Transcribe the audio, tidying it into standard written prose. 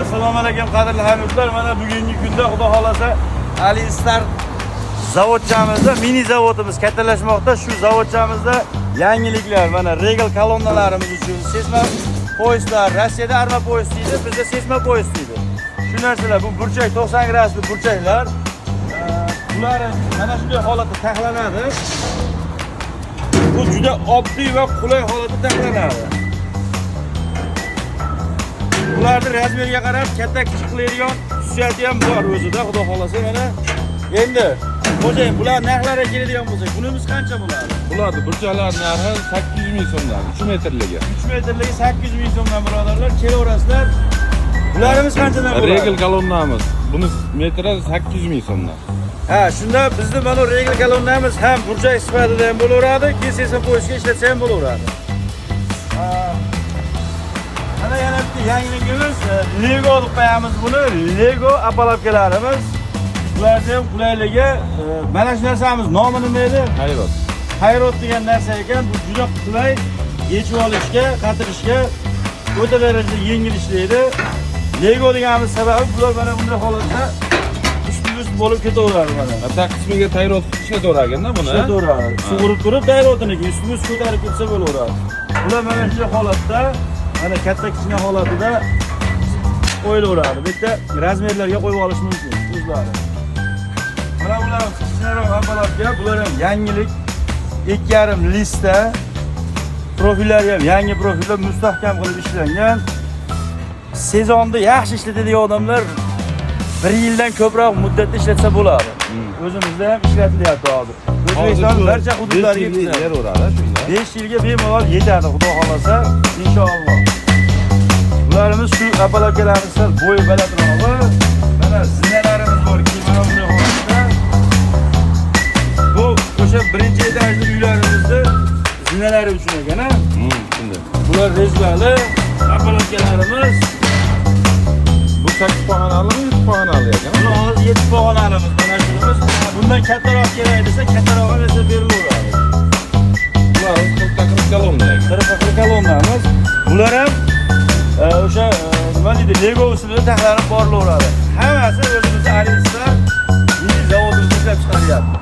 Assalomu alaykum qadrli hamyurtlar. Mana bugungi kunda xudo xolasa Alistar zavodchamizda mini zavodimiz kattalashmoqda. Shu zavodchamizda yangiliklar, mana regal kolonnalarimiz uchun sesma poyezdlar, Rossiyada arma poyezd deydi, bizda sesma poyezd deydi. Shu narsalar, bu burchak 90 gradusli burchaklar. Bular mana shunday holatda taxlanadi. Bu juda oddiy va qulay holatda taxlanadi. Bularning razmeriga qarab katta kichik qiladigan xususiyati ham bor o'zida, xudo xolasa. Mana endi xo'jayin, bular narxlariga keladigan bo'lsak, bunimiz qancha bo'ladi? Bularni burchaklar narxi 800 ming so'mdan, 3 metrligi. 3 metrligi 800 ming so'mdan birodarlar, kelaverasizlar. Bularimiz qanchadan bo'ladi? Regal kolonnamiz. Buni metri 800 ming so'mdan. Ha, shunda bizning mana regal kolonnamiz ham burchak sifatida ham bo'laveradi, kesesa poyezdga ishlatsa ham bo'laveradi. Mana yana bitta yangiligimiz, Lego deb qo'yamiz buni. Lego apalapkalarimiz. Bularning ham qulayligi, mana shu narsamiz nomi nima edi? Hayrot. Hayrot degan narsa ekan. Bu juda qulay, yechib olishga, qatirishga o'ta darajada yengil ishlaydi. Lego deganimiz sababi bular mana bunday holatda ust bo'lib ketaveradi mana. Hatta qismiga tayrot ishlataveraganda buni. Ishlataveradi. Sug'urib turib tayrotniki ustimiz ko'tarib ketsa bo'laveradi. Bular mana shunday holatda, mana katta kichkina holatida qo'yilaveradi. Bu yerda razmerlarga qo'yib olish mumkin o'zlari. Mana bular kichkinaroq apparatga, bular ham yangilik. 2,5 listda profillari ham yangi profillar mustahkam qilib ishlangan. Sezonda yaxshi ishlatadigan odamlar 1 yildan ko'proq muddatda ishlatsa bo'ladi. O'zimizda ham ishlatilyapti hozir. O'zbekiston barcha hududlariga yetaveradi shunda. 5 yilga bemalol yetadi, xudo xolasa, inshaalloh. Bularimiz shu apparatlarimiz bo'yi balandrog'i. Mana zinalarimiz bor, mana bunday holatda. Bu o'sha birinchi etajli uylarimizda zinalari uchun ekan, ha? Shunday. Bular rezbali apparatlarimiz. Bu 8 pog'onali, 7 pog'onali ekan. Buni hozir 7 pog'onalimiz, mana shunimiz. Bundan kattaroq kerak desa, kattaroq esa berilaveradi. Bular 40 kolonna ekan. 40 kolonnamiz. Bular ham o'sha nima deydi, Lego usulida taxlanib borilaveradi. Hammasi o'zimizning Alistar mini zavodimizda ishlab chiqaryapti.